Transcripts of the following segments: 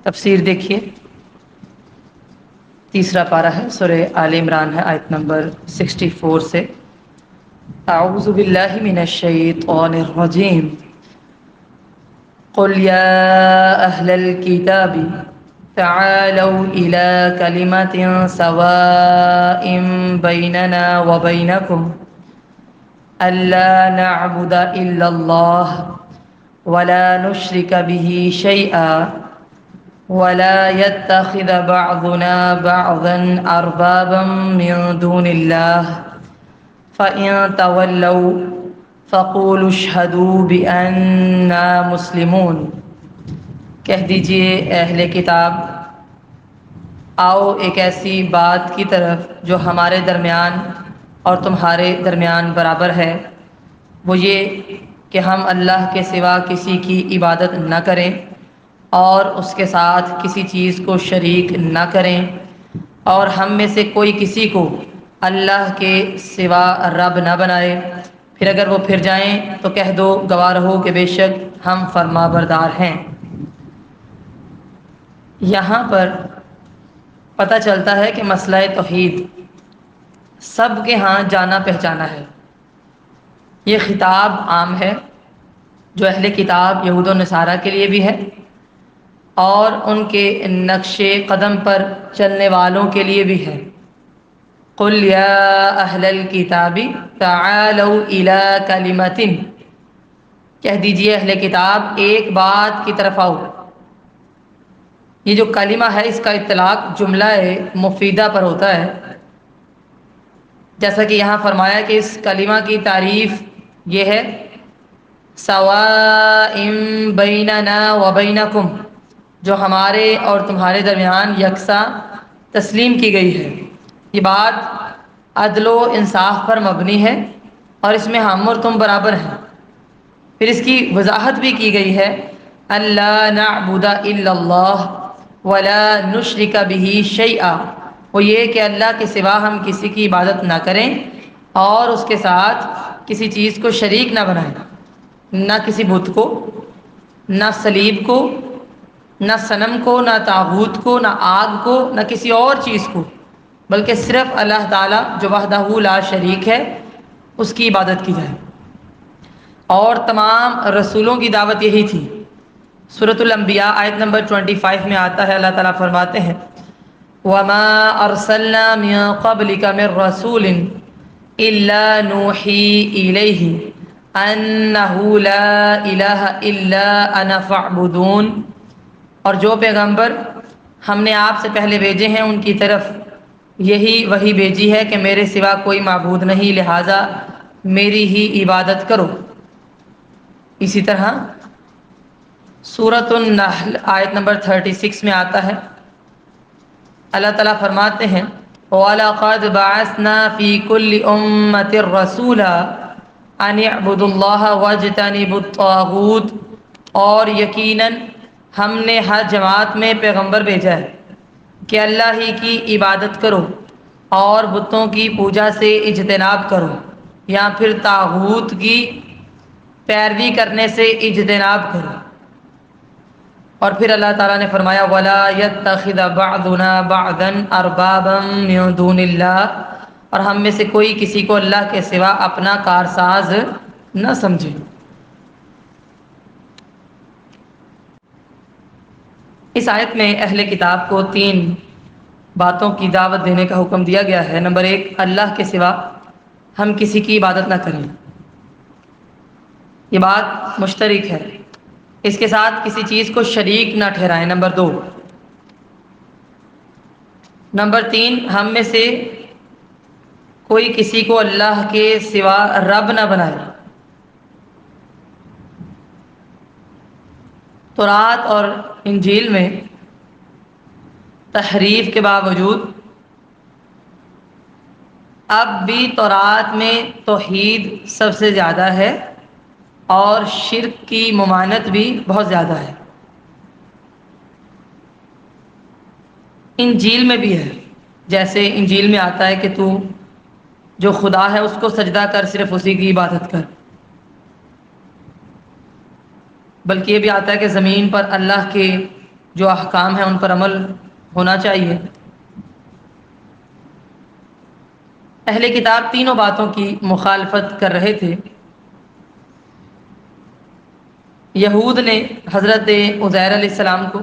تفسیر دیکھیے، تیسرا پارہ ہے، سورہ آل عمران ہے، آیت نمبر 64 سے۔ اعوذ باللہ من الشیطان الرجیم، قل یا اہل الکتاب تعالوا الى کلمة سواء بیننا وبینکم ألا نعبد إلا الله ولا نشرك به شيئا ولا يتخذ بعضنا بعضا أربابا من دون الله فإن تولوا فقولوا اشهدوا بأننا مسلمون۔ کہہ دیجئے اے اہل کتاب، آؤ ایک ایسی بات کی طرف جو ہمارے درمیان اور تمہارے درمیان برابر ہے، وہ یہ کہ ہم اللہ کے سوا کسی کی عبادت نہ کریں اور اس کے ساتھ کسی چیز کو شریک نہ کریں، اور ہم میں سے کوئی کسی کو اللہ کے سوا رب نہ بنائے۔ پھر اگر وہ پھر جائیں تو کہہ دو، گواہ رہو کہ بے شک ہم فرما بردار ہیں۔ یہاں پر پتہ چلتا ہے کہ مسئلہ توحید سب کے ہاں جانا پہچانا ہے۔ یہ خطاب عام ہے جو اہل کتاب یہود و نصارہ کے لیے بھی ہے، اور ان کے نقش قدم پر چلنے والوں کے لیے بھی ہے۔ قل یا اہل الکتاب تعالوا الی کلمۃ، کہہ دیجئے اہل کتاب ایک بات کی طرف آؤ۔ یہ جو کلمہ ہے اس کا اطلاق جملہ مفیدہ پر ہوتا ہے، جیسا کہ یہاں فرمایا کہ اس کلمہ کی تعریف یہ ہے سواء بیننا وبینکم، جو ہمارے اور تمہارے درمیان یکساں تسلیم کی گئی ہے۔ یہ بات عدل و انصاف پر مبنی ہے اور اس میں ہم اور تم برابر ہیں۔ پھر اس کی وضاحت بھی کی گئی ہے، اللہ نعبد الا اللہ ولا نشرک به شیئا، وہ یہ کہ اللہ کے سوا ہم کسی کی عبادت نہ کریں اور اس کے ساتھ کسی چیز کو شریک نہ بنائیں، نہ کسی بت کو، نہ صلیب کو، نہ صنم کو، نہ طاغوت کو، نہ آگ کو، نہ کسی اور چیز کو، بلکہ صرف اللہ تعالیٰ جو وحدہ لا شریک ہے اس کی عبادت کی جائے۔ اور تمام رسولوں کی دعوت یہی تھی۔ سورۃ الانبیاء آیت نمبر 25 میں آتا ہے، اللہ تعالیٰ فرماتے ہیں وَمَا أَرْسَلْنَا مِن قَبْلِكَ مِن رَّسُولٍ إِلَّا نُوحِي إِلَيْهِ أَنَّهُ لَا إِلَٰهَ إِلَّا أَنَا فَاعْبُدُونِ، اور جو پیغمبر ہم نے آپ سے پہلے بھیجے ہیں ان کی طرف یہی وحی بھیجی ہے کہ میرے سوا کوئی معبود نہیں، لہٰذا میری ہی عبادت کرو۔ اسی طرح سورۃ النحل آیت نمبر 36 میں آتا ہے، اللہ تعالیٰ فرماتے ہیں وَلَقَدْ بَعَثْنَا فِي كُلِّ أُمَّةٍ رَّسُولًا أَنِ اعْبُدُوا اللَّهَ وَاجْتَنِبُوا الطَّاغُوتَ، اور یقیناً ہم نے ہر جماعت میں پیغمبر بھیجا ہے کہ اللہ ہی کی عبادت کرو اور بتوں کی پوجا سے اجتناب کرو، یا پھر طاغوت کی پیروی کرنے سے اجتناب کرو۔ اور پھر اللہ تعالیٰ نے فرمایا وَلَا يَتَّخِذَ بَعْضُنَا بَعْضًا أَرْبَابًا مِن دُونِ اللَّهِ، اور ہم میں سے کوئی کسی کو اللہ کے سوا اپنا کارساز نہ سمجھے۔ اس آیت میں اہل کتاب کو 3 باتوں کی دعوت دینے کا حکم دیا گیا ہے۔ نمبر 1، اللہ کے سوا ہم کسی کی عبادت نہ کریں، یہ بات مشترک ہے، اس کے ساتھ کسی چیز کو شریک نہ ٹھہرائیں۔ نمبر 2، نمبر 3، ہم میں سے کوئی کسی کو اللہ کے سوا رب نہ بنائے۔ تورات اور انجیل میں تحریف کے باوجود اب بھی تورات میں توحید سب سے زیادہ ہے اور شرک کی ممانعت بھی بہت زیادہ ہے۔ انجیل میں بھی ہے، جیسے انجیل میں آتا ہے کہ تو جو خدا ہے اس کو سجدہ کر، صرف اسی کی عبادت کر، بلکہ یہ بھی آتا ہے کہ زمین پر اللہ کے جو احکام ہیں ان پر عمل ہونا چاہیے۔ اہل کتاب تینوں باتوں کی مخالفت کر رہے تھے۔ یہود نے حضرت عزیر علیہ السلام کو،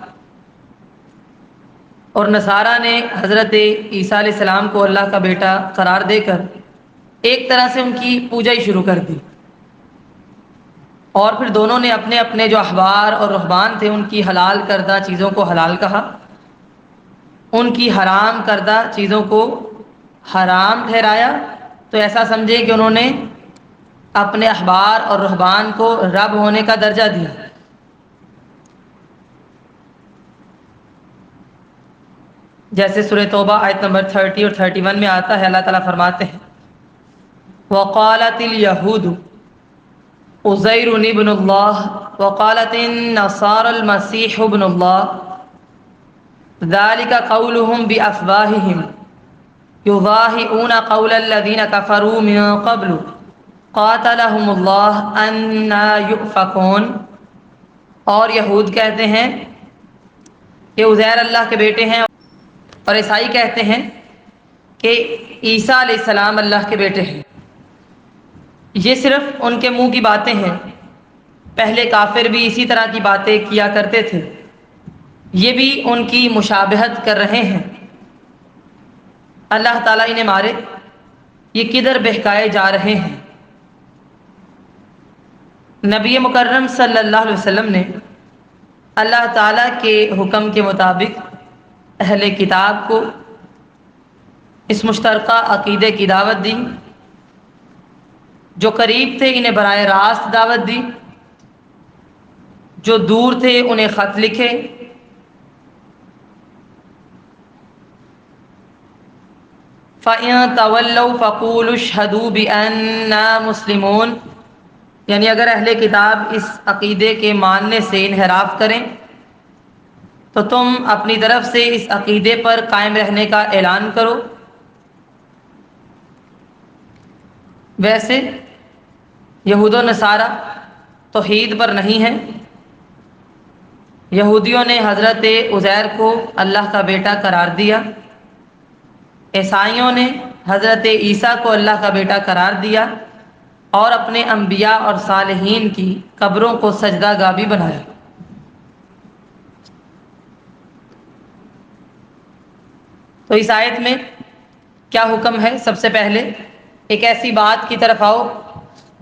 اور نصارہ نے حضرت عیسیٰ علیہ السلام کو اللہ کا بیٹا قرار دے کر ایک طرح سے ان کی پوجا ہی شروع کر دی، اور پھر دونوں نے اپنے اپنے جو احبار اور رہبان تھے ان کی حلال کردہ چیزوں کو حلال کہا، ان کی حرام کردہ چیزوں کو حرام ٹھہرایا، تو ایسا سمجھے کہ انہوں نے اپنے احبار اور رہبان کو رب ہونے کا درجہ دیا۔ جیسے سورہ توبہ آیت نمبر 30 اور 31 میں آتا ہے، اللہ تعالیٰ فرماتے ہیں وقالت اليہود عزیر ابن اللہ وقالت النصارى المسیح ابن اللہ ذلك قولهم بافواہہم یضاہئون قول الذین کفروا من قبل قاتلہم اللہ انا یؤفکون۔ اور یہود کہتے ہیں کہ عزیر اللہ کے بیٹے ہیں، اور عیسائی کہتے ہیں کہ عیسیٰ علیہ السلام اللہ کے بیٹے ہیں۔ یہ صرف ان کے منہ کی باتیں ہیں، پہلے کافر بھی اسی طرح کی باتیں کیا کرتے تھے، یہ بھی ان کی مشابہت کر رہے ہیں۔ اللہ تعالیٰ انہیں مارے، یہ کدھر بہکائے جا رہے ہیں۔ نبی مکرم صلی اللہ علیہ وسلم نے اللہ تعالیٰ کے حکم کے مطابق اہل کتاب کو اس مشترکہ عقیدے کی دعوت دی، جو قریب تھے انہیں براہ راست دعوت دی، جو دور تھے انہیں خط لکھے۔ فَإِن تَوَلَّوْا فَقُولُوا اشْهَدُوا بِأَنَّا مُسْلِمُونَ، یعنی اگر اہل کتاب اس عقیدے کے ماننے سے انحراف کریں تو تم اپنی طرف سے اس عقیدے پر قائم رہنے کا اعلان کرو۔ ویسے یہود و نصارہ توحید پر نہیں ہیں۔ یہودیوں نے حضرت عزیر کو اللہ کا بیٹا قرار دیا، عیسائیوں نے حضرت عیسیٰ کو اللہ کا بیٹا قرار دیا، اور اپنے انبیاء اور صالحین کی قبروں کو سجدہ گاہ بھی بنایا۔ تو اس آیت میں کیا حکم ہے؟ سب سے پہلے ایک ایسی بات کی طرف آؤ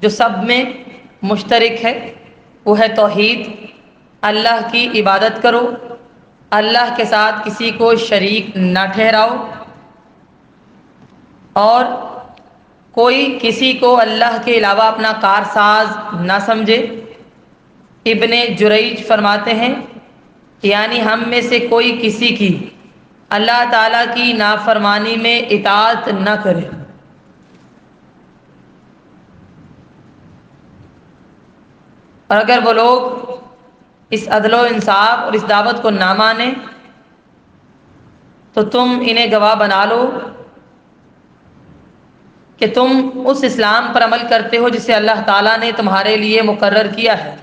جو سب میں مشترک ہے، وہ ہے توحید۔ اللہ کی عبادت کرو، اللہ کے ساتھ کسی کو شریک نہ ٹھہراؤ، اور کوئی کسی کو اللہ کے علاوہ اپنا کارساز نہ سمجھے۔ ابن جریج فرماتے ہیں یعنی ہم میں سے کوئی کسی کی اللہ تعالیٰ کی نافرمانی میں اطاعت نہ کرے۔ اور اگر وہ لوگ اس عدل و انصاف اور اس دعوت کو نہ مانیں تو تم انہیں گواہ بنا لو کہ تم اس اسلام پر عمل کرتے ہو جسے اللہ تعالیٰ نے تمہارے لیے مقرر کیا ہے۔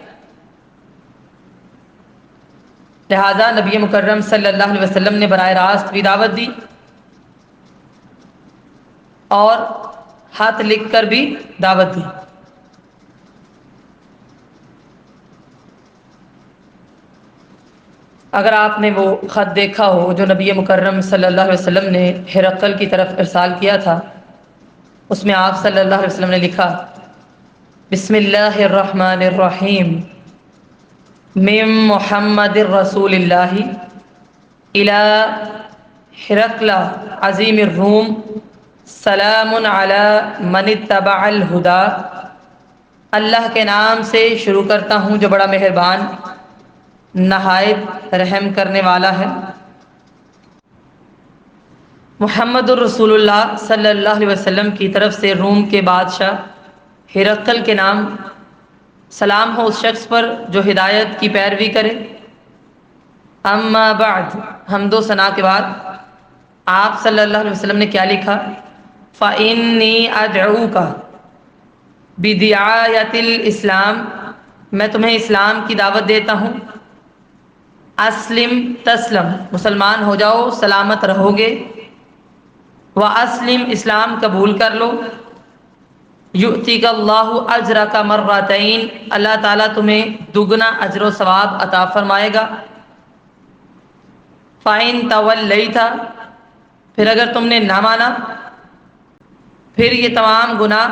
لہذا نبی مکرم صلی اللہ علیہ وسلم نے براہ راست بھی دعوت دی اور ہاتھ لکھ کر بھی دعوت دی۔ اگر آپ نے وہ خط دیکھا ہو جو نبی مکرم صلی اللہ علیہ وسلم نے ہرقل کی طرف ارسال کیا تھا، اس میں آپ صلی اللہ علیہ وسلم نے لکھا بسم اللہ الرحمن الرحیم من محمد رسول اللہ الی ہرقل عظیم الروم سلام علی من اتبع الہدی۔ اللہ کے نام سے شروع کرتا ہوں جو بڑا مہربان نہایت رحم کرنے والا ہے۔ محمد الرسول اللہ صلی اللہ علیہ وسلم کی طرف سے روم کے بادشاہ ہرقل کے نام سلام ہو اس شخص پر جو ہدایت کی پیروی کرے۔ اما بعد، حمد و ثنا کے بعد آپ صلی اللہ علیہ وسلم نے کیا لکھا؟ فَإِنِّي أَدْعُوكَ بِدِعَایَةِ الْإِسْلَام، میں تمہیں اسلام کی دعوت دیتا ہوں۔ اسلم تسلم، مسلمان ہو جاؤ سلامت رہو گے، واسلم اسلام قبول کر لو، یؤتیک اللہ اجرک مرتین، اللہ تعالیٰ تمہیں دگنا اجر و ثواب عطا فرمائے گا، فَإِن تَوَلَّيْتَ، پھر اگر تم نے نہ مانا، پھر یہ تمام گناہ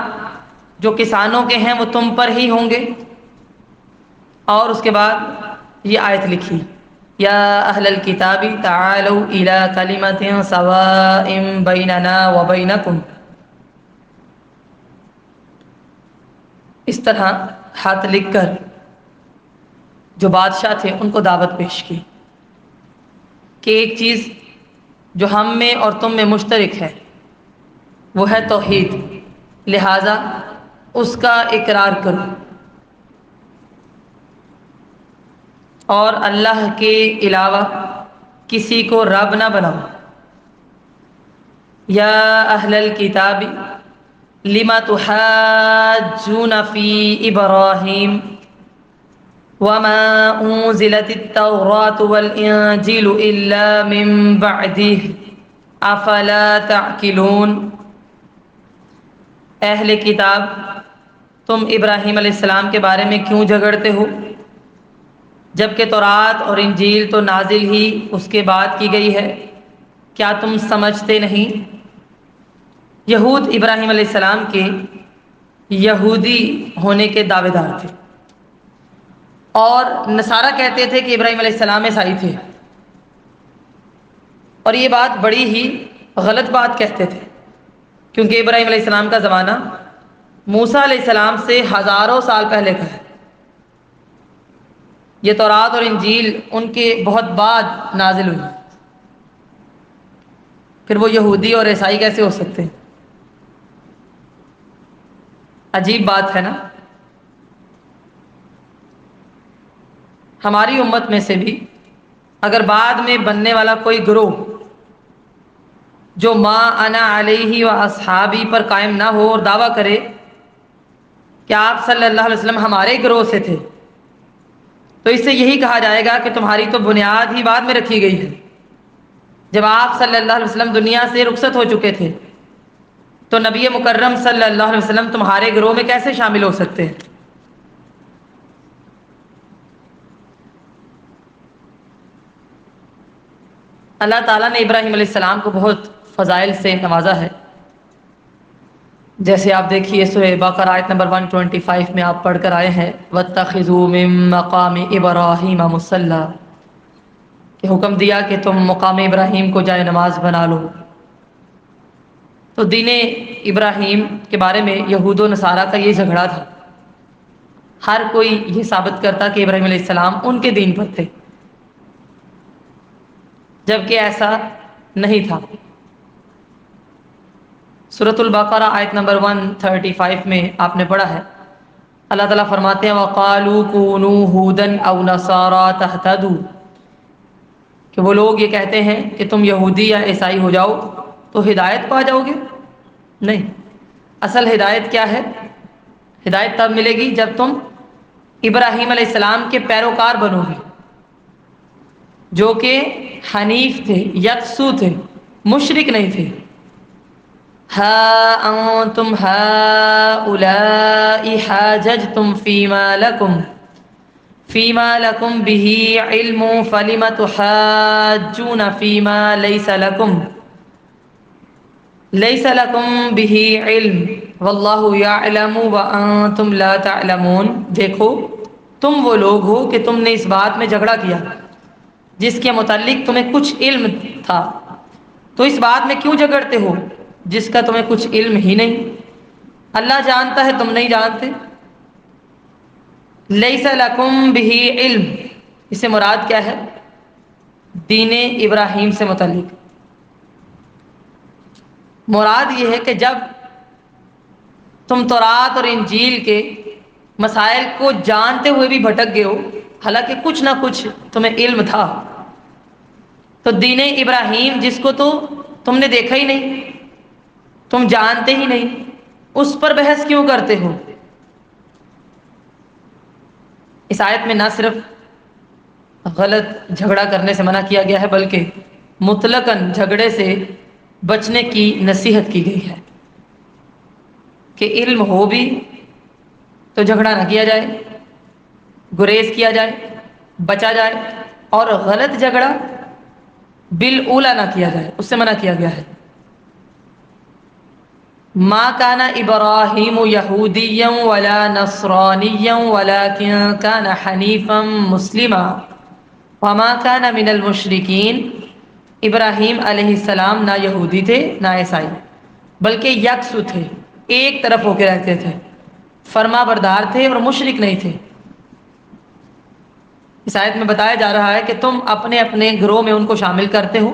جو کسانوں کے ہیں وہ تم پر ہی ہوں گے۔ اور اس کے بعد یہ آیت لکھی، یا اہل الکتاب تعالوا الی کلمۃ سواء بیننا وبینکم، اس طرح ہاتھ لکھ کر جو بادشاہ تھے ان کو دعوت پیش کی کہ ایک چیز جو ہم میں اور تم میں مشترک ہے وہ ہے توحید، لہذا اس کا اقرار کرو اور اللہ کے علاوہ کسی کو رب نہ بناؤ۔ یا اہل الکتاب لم تحاجون فی ابراہیم وما انزلت التوراۃ والانجیل الا من بعدہ افلا تعقلون، اہل کتاب تم ابراہیم علیہ السلام کے بارے میں کیوں جھگڑتے ہو جبکہ تورات اور انجیل تو نازل ہی اس کے بعد کی گئی ہے، کیا تم سمجھتے نہیں؟ یہود ابراہیم علیہ السلام کے یہودی ہونے کے دعوے دار تھے، اور نصارہ کہتے تھے کہ ابراہیم علیہ السلام عیسائی تھے، اور یہ بات بڑی ہی غلط بات کہتے تھے، کیونکہ ابراہیم علیہ السلام کا زمانہ موسیٰ علیہ السلام سے ہزاروں سال پہلے کا ہے، یہ تورات اور انجیل ان کے بہت بعد نازل ہوئی، پھر وہ یہودی اور عیسائی کیسے ہو سکتے ہیں؟ عجیب بات ہے نا۔ ہماری امت میں سے بھی اگر بعد میں بننے والا کوئی گروہ جو ما انا علیہ و اصحابی پر قائم نہ ہو اور دعویٰ کرے کہ آپ صلی اللہ علیہ وسلم ہمارے گروہ سے تھے، تو اس سے یہی کہا جائے گا کہ تمہاری تو بنیاد ہی بعد میں رکھی گئی ہے، جب آپ صلی اللہ علیہ وسلم دنیا سے رخصت ہو چکے تھے تو نبی مکرم صلی اللہ علیہ وسلم تمہارے گروہ میں کیسے شامل ہو سکتے ہیں؟ اللہ تعالیٰ نے ابراہیم علیہ السلام کو بہت فضائل سے نوازا ہے، جیسے آپ دیکھیے سورہ بقرہ آیت نمبر 125 میں آپ پڑھ کر آئے ہیں، وَاتَّخِذُوا مِن مَّقَامِ إِبْرَاهِيمَ مُصَلًّى، کہ حکم دیا کہ تم مقام ابراہیم کو جائے نماز بنا لو۔ تو دین ابراہیم کے بارے میں یہود و نصارہ کا یہ جھگڑا تھا، ہر کوئی یہ ثابت کرتا کہ ابراہیم علیہ السلام ان کے دین پر تھے، جبکہ ایسا نہیں تھا۔ سورۃ البقرہ آیت نمبر 135 میں آپ نے پڑھا ہے، اللہ تعالیٰ فرماتے ہیں وَقَالُوا كُونُوا هُودًا أَوْ نَصَارَىٰ تَهْتَدُوا، کہ وہ لوگ یہ کہتے ہیں کہ تم یہودی یا عیسائی ہو جاؤ تو ہدایت پا جاؤ گے۔ نہیں، اصل ہدایت کیا ہے؟ ہدایت تب ملے گی جب تم ابراہیم علیہ السلام کے پیروکار بنو گے، جو کہ حنیف تھے، یکسو تھے، مشرک نہیں تھے۔ ہا انتم ہؤلاء حاججتم فیما لکم به علم فلم تحاجون فیما لیس لکم به علم واللہ یعلم وانتم لا تعلمون، دیکھو تم وہ لوگ ہو کہ تم نے اس بات میں جھگڑا کیا جس کے متعلق تمہیں کچھ علم تھا، تو اس بات میں کیوں جھگڑتے ہو جس کا تمہیں کچھ علم ہی نہیں؟ اللہ جانتا ہے، تم نہیں جانتے۔ لیس لکم بہ علم، اس سے مراد کیا ہے؟ دین ابراہیم سے متعلق مراد یہ ہے کہ جب تم تورات اور انجیل کے مسائل کو جانتے ہوئے بھی بھٹک گئے ہو، حالانکہ کچھ نہ کچھ تمہیں علم تھا، تو دین ابراہیم جس کو تو تم نے دیکھا ہی نہیں، تم جانتے ہی نہیں، اس پر بحث کیوں کرتے ہو؟ اس آیت میں نہ صرف غلط جھگڑا کرنے سے منع کیا گیا ہے، بلکہ مطلقاً جھگڑے سے بچنے کی نصیحت کی گئی ہے کہ علم ہو بھی تو جھگڑا نہ کیا جائے، گریز کیا جائے، بچا جائے، اور غلط جھگڑا بالاولی نہ کیا جائے، اس سے منع کیا گیا ہے۔ ما كان ابراہیم یہودیا ولا نصرانیا ولكن كان حنیفا مسلما وما كان من المشرکین۔ ابراہیم علیہ السلام نہ یہودی تھے نہ عیسائی، بلکہ یکسو تھے، ایک طرف ہو کے رہتے تھے، فرما بردار تھے اور مشرک نہیں تھے۔ اس آیت میں بتایا جا رہا ہے کہ تم اپنے اپنے گروہ میں ان کو شامل کرتے ہو،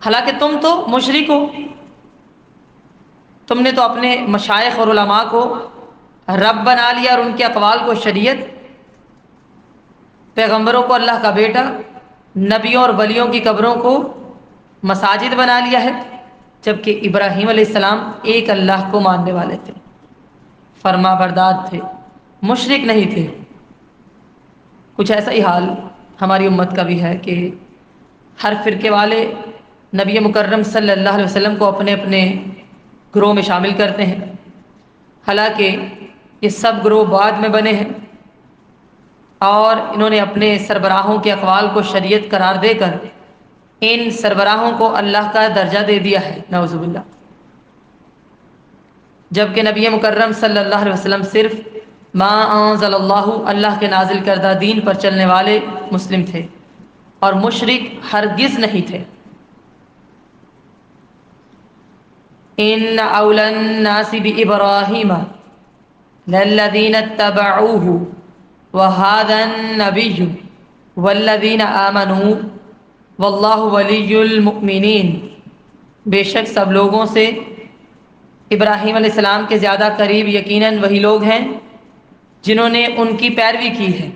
حالانکہ تم تو مشرک ہو۔ تم نے تو اپنے مشائخ اور علماء کو رب بنا لیا اور ان کے اقوال کو شریعت، پیغمبروں کو اللہ کا بیٹا، نبیوں اور ولیوں کی قبروں کو مساجد بنا لیا ہے، جبکہ ابراہیم علیہ السلام ایک اللہ کو ماننے والے تھے، فرما بردار تھے، مشرک نہیں تھے۔ کچھ ایسا ہی حال ہماری امت کا بھی ہے کہ ہر فرقے والے نبی مکرم صلی اللہ علیہ وسلم کو اپنے اپنے گروہ میں شامل کرتے ہیں، حالانکہ یہ سب گروہ بعد میں بنے ہیں، اور انہوں نے اپنے سربراہوں کے اقوال کو شریعت قرار دے کر ان سربراہوں کو اللہ کا درجہ دے دیا ہے، نعوذ باللہ۔ جبکہ نبی مکرم صلی اللہ علیہ وسلم صرف ما انزل اللہ کے نازل کردہ دین پر چلنے والے مسلم تھے، اور مشرک ہرگز نہیں تھے۔ ان اولی الناس بابراہیم للذین اتبعوہ وہذا النبی والذین آمنوا واللہ ولی المؤمنین۔ بے شک سب لوگوں سے ابراہیم علیہ السلام کے زیادہ قریب یقیناً وہی لوگ ہیں جنہوں نے ان کی پیروی کی ہے،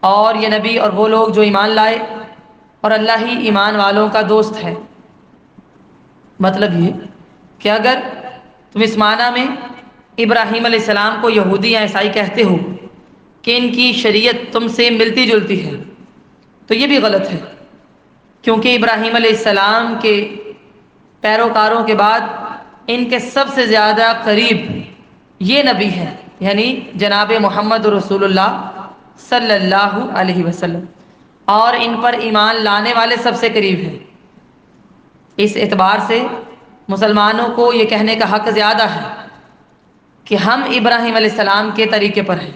اور یہ نبی اور وہ لوگ جو ایمان لائے، اور اللہ ہی ایمان والوں کا دوست ہے۔ مطلب یہ کہ اگر تم اس معنی میں ابراہیم علیہ السلام کو یہودی یا عیسائی کہتے ہو کہ ان کی شریعت تم سے ملتی جلتی ہے، تو یہ بھی غلط ہے، کیونکہ ابراہیم علیہ السلام کے پیروکاروں کے بعد ان کے سب سے زیادہ قریب یہ نبی ہے، یعنی جناب محمد رسول اللہ صلی اللہ علیہ وسلم، اور ان پر ایمان لانے والے سب سے قریب ہیں۔ اس اعتبار سے مسلمانوں کو یہ کہنے کا حق زیادہ ہے کہ ہم ابراہیم علیہ السلام کے طریقے پر ہیں۔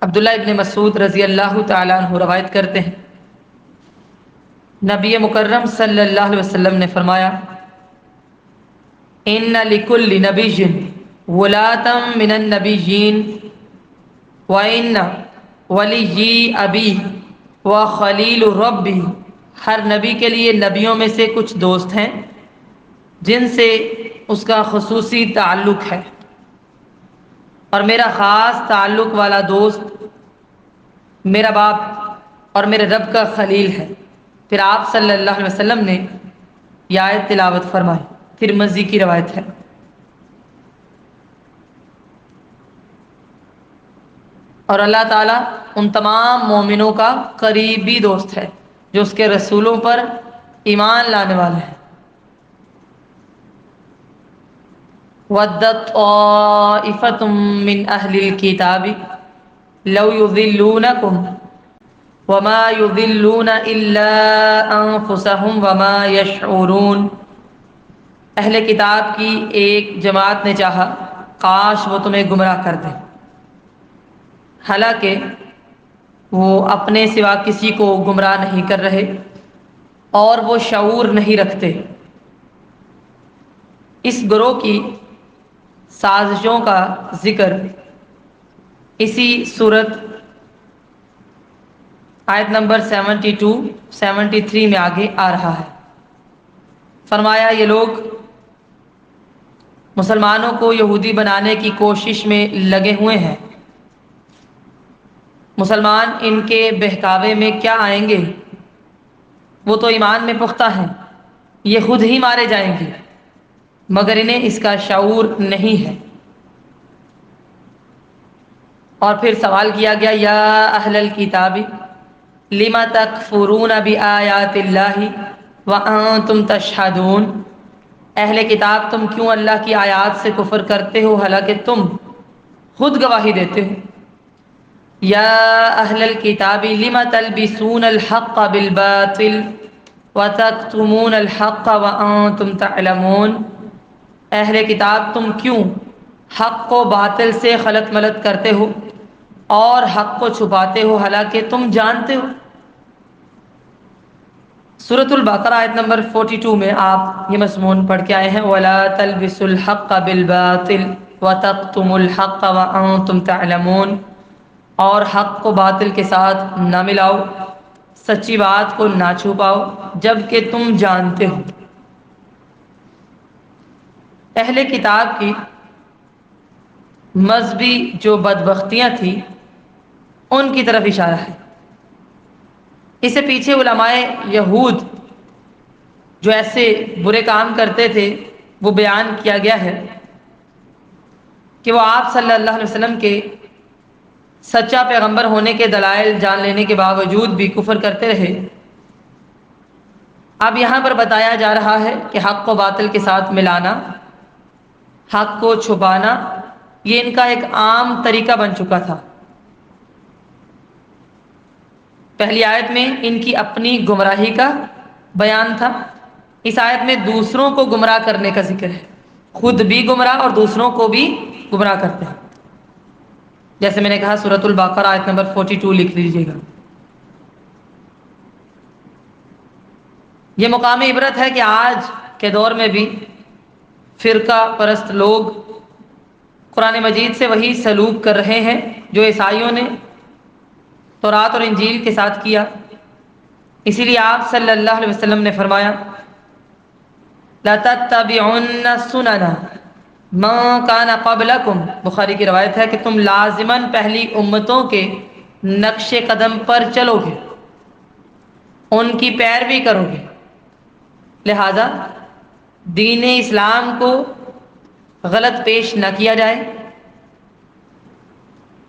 عبداللہ ابن مسعود رضی اللہ تعالیٰ عنہ روایت کرتے ہیں، نبی مکرم صلی اللہ علیہ وسلم نے فرمایا، ان لکل نبی ولاۃ من النبیین وان ولی ابی وخلیل ربی۔ ہر نبی کے لیے نبیوں میں سے کچھ دوست ہیں جن سے اس کا خصوصی تعلق ہے، اور میرا خاص تعلق والا دوست میرا باپ اور میرے رب کا خلیل ہے۔ پھر آپ صلی اللہ علیہ وسلم نے یہ آیت تلاوت فرمائی۔ ترمذی کی روایت ہے۔ اور اللہ تعالیٰ ان تمام مومنوں کا قریبی دوست ہے جو اس کے رسولوں پر ایمان لانے والے ہیں۔ وَدَّتْ طَائِفَةٌ مِّنْ أَهْلِ الْكِتَابِ لَوْ يُضِلُّونَكُمْ وَمَا يُضِلُّونَ إِلَّا أَنفُسَهُمْ وَمَا يَشْعُرُونَ۔ اہل کتاب کی ایک جماعت نے چاہا کاش وہ تمہیں گمراہ کر دیں، حالانکہ وہ اپنے سوا کسی کو گمراہ نہیں کر رہے اور وہ شعور نہیں رکھتے۔ اس گروہ کی سازشوں کا ذکر اسی صورت آیت نمبر 72 73 میں آگے آ رہا ہے۔ فرمایا یہ لوگ مسلمانوں کو یہودی بنانے کی کوشش میں لگے ہوئے ہیں، مسلمان ان کے بہکاوے میں کیا آئیں گے، وہ تو ایمان میں پختہ ہیں، یہ خود ہی مارے جائیں گے، مگر انہیں اس کا شعور نہیں ہے۔ اور پھر سوال کیا گیا یا اہل الکتاب لم تکفرون بآیات اللہ وانتم تشہدون، اہل کتاب تم کیوں اللہ کی آیات سے کفر کرتے ہو حالانکہ تم خود گواہی دیتے ہو۔ یا اہل الکتاب لم تلبسون الحق بالباطل وتکتمون الحق وانتم تعلمون، اہل کتاب تم کیوں حق کو باطل سے خلط ملط کرتے ہو اور حق کو چھپاتے ہو حالانکہ تم جانتے ہو۔ سورۃ البقرہ آیت نمبر 42 میں آپ یہ مضمون پڑھ کے آئے ہیں وَلَا تَلْبِسُوا الْحَقَّ بِالْبَاطِلِ وَتَكْتُمُوا الْحَقَّ وَأَنْتُمْ تَعْلَمُونَ، اور حق کو باطل کے ساتھ نہ ملاؤ، سچی بات کو نہ چھپاؤ جبکہ تم جانتے ہو۔ اہل کتاب کی مذہبی جو بدبختیاں تھیں ان کی طرف اشارہ ہے۔ اس سے پیچھے علماء یہود جو ایسے برے کام کرتے تھے وہ بیان کیا گیا ہے کہ وہ آپ صلی اللہ علیہ وسلم کے سچا پیغمبر ہونے کے دلائل جان لینے کے باوجود بھی کفر کرتے رہے۔ اب یہاں پر بتایا جا رہا ہے کہ حق کو باطل کے ساتھ ملانا، حق کو چھپانا، یہ ان کا ایک عام طریقہ بن چکا تھا۔ پہلی آیت میں ان کی اپنی گمراہی کا بیان تھا، اس آیت میں دوسروں کو گمراہ کرنے کا ذکر ہے، خود بھی گمراہ اور دوسروں کو بھی گمراہ کرتے ہیں۔ جیسے میں نے کہا سورۃ البقرہ آیت نمبر 42 لکھ لیجیے گا۔ یہ مقام عبرت ہے کہ آج کے دور میں بھی فرقہ پرست لوگ قرآن مجید سے وہی سلوک کر رہے ہیں جو عیسائیوں نے تورات اور انجیل کے ساتھ کیا۔ اسی لیے آپ صلی اللہ علیہ وسلم نے فرمایا لَتَتَّبِعُنَّ سُنَنَ مَن كَانَ قَبْلَكُمْ، بخاری کی روایت ہے کہ تم لازماً پہلی امتوں کے نقش قدم پر چلو گے، ان کی پیروی کرو گے۔ لہذا دین اسلام کو غلط پیش نہ کیا جائے،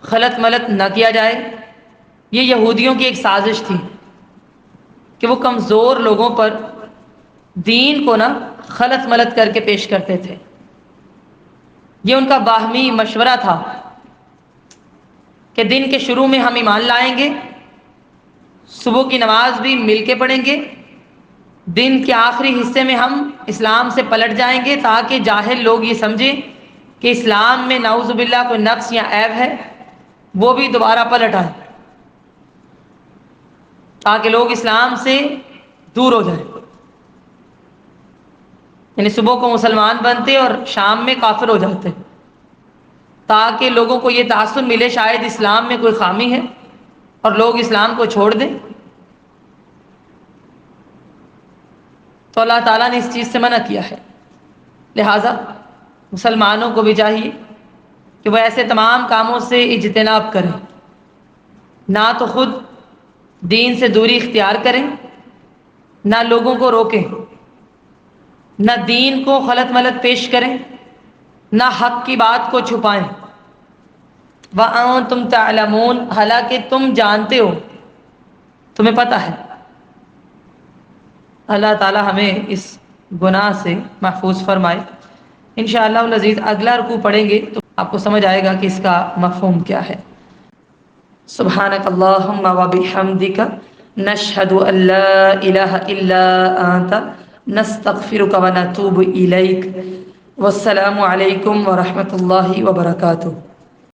خلط ملط نہ کیا جائے۔ یہ یہودیوں کی ایک سازش تھی کہ وہ کمزور لوگوں پر دین کو نا خلط ملط کر کے پیش کرتے تھے۔ یہ ان کا باہمی مشورہ تھا کہ دن کے شروع میں ہم ایمان لائیں گے، صبح کی نماز بھی مل کے پڑھیں گے، دن کے آخری حصے میں ہم اسلام سے پلٹ جائیں گے تاکہ جاہل لوگ یہ سمجھیں کہ اسلام میں نعوذ باللہ کوئی نقص یا عیب ہے، وہ بھی دوبارہ پلٹ آئے تاکہ لوگ اسلام سے دور ہو جائیں۔ یعنی صبح کو مسلمان بنتے اور شام میں کافر ہو جاتے تاکہ لوگوں کو یہ تاثر ملے شاید اسلام میں کوئی خامی ہے اور لوگ اسلام کو چھوڑ دیں۔ تو اللہ تعالیٰ نے اس چیز سے منع کیا ہے، لہٰذا مسلمانوں کو بھی چاہیے کہ وہ ایسے تمام کاموں سے اجتناب کریں، نہ تو خود دین سے دوری اختیار کریں، نہ لوگوں کو روکیں، نہ دین کو غلط ملط پیش کریں، نہ حق کی بات کو چھپائیں۔ وَأَنْتُمْ تَعْلَمُونَ، حالانکہ تم جانتے ہو، تمہیں پتہ ہے۔ اللہ تعالی ہمیں اس گناہ سے محفوظ فرمائے۔ انشاءاللہ العزیز اگلا رکوع پڑھیں گے تو آپ کو سمجھ آئے گا کہ اس کا مفہوم کیا ہے۔ سبحانک اللہم وبحمدک نشہد ان لا الہ الا انت نستغفرک ونتوب الیک، والسلام علیکم ورحمۃ اللہ وبرکاتہ۔